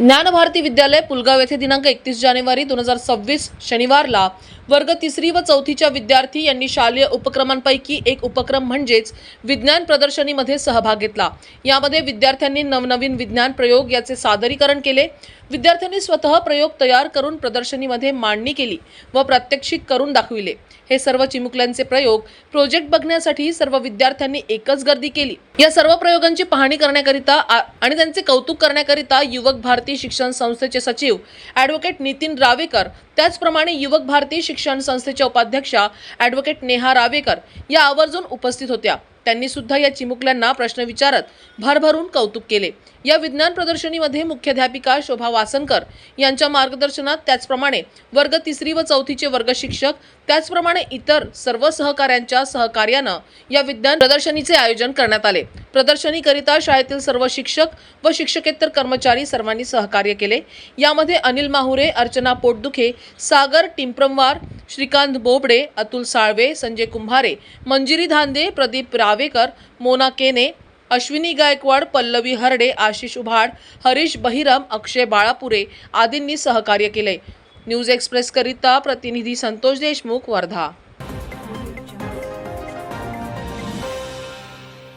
ज्ञानभारती विद्यालय पुलगाव येथे दिनांक 31 जानेवारी 2026 शनिवारला वर्ग 3री व 4थीच्या विद्यार्थी यांनी शालेय उपक्रमांपैकी एक उपक्रम म्हणजेच विज्ञान प्रदर्शनीमध्ये सहभाग घेतला। यामध्ये विद्यार्थ्यांनी नवनवीन विज्ञान प्रयोग याचे सादरीकरण केले। विद्यार्थ्यांनी स्वतः प्रयोग तयार करून प्रदर्शनीमध्ये मांडणी केली व प्रात्यक्षिक करून दाखविले। हे सर्व चिमुकल्यांचे प्रयोग प्रोजेक्ट बघण्यासाठी सर्व विद्यार्थ्यांनी एकच गर्दी केली। या सर्व प्रयोगांची पाहणी करण्याकरिता आणि त्यांचे कौतुक करण्याकरिता युवक भारती शिक्षण संस्थेचे सचिव ॲडव्होकेट नितीन रावेकर, त्याचप्रमाणे युवक भारती शिक्षण संस्थेच्या उपाध्यक्षा ॲडव्होकेट नेहा रावेकर या आवर्जून उपस्थित होत्या। त्यांनी सुद्धा या चिमुकल्यांना प्रश्न विचारत भरभरून कौतुक केले। या विज्ञान प्रदर्शनीमध्ये मुख्याध्यापिका शोभा वासनकर यांच्या मार्गदर्शनात त्याचप्रमाणे वर्ग 3री व 4थीचे वर्ग शिक्षक त्याचप्रमाणे इतर सर्व सहकाऱ्यांच्या सहकार्याने या विज्ञान प्रदर्शनीचे आयोजन करण्यात आले। प्रदर्शनीकरिता शाळेतील सर्व शिक्षक व शिक्षकेतर कर्मचारी सर्वांनी सहकार्य केले। यामध्ये अनिल माहुरे, अर्चना पोटदुखे, सागर टिंप्रमवार, श्रीकांत बोबडे, अतुल साळवे, संजय कुंभारे, मंजिरी धांदे, प्रदीप रावेकर, मोना केने, अश्विनी गायकवाड, पल्लवी हरडे, आशिष उभाड, हरीश बहिरम, अक्षय बाळापुरे आदींनी सहकार्य केले। न्यूज एक्सप्रेस करिता प्रतिनिधी संतोष देशमुख, वर्धा।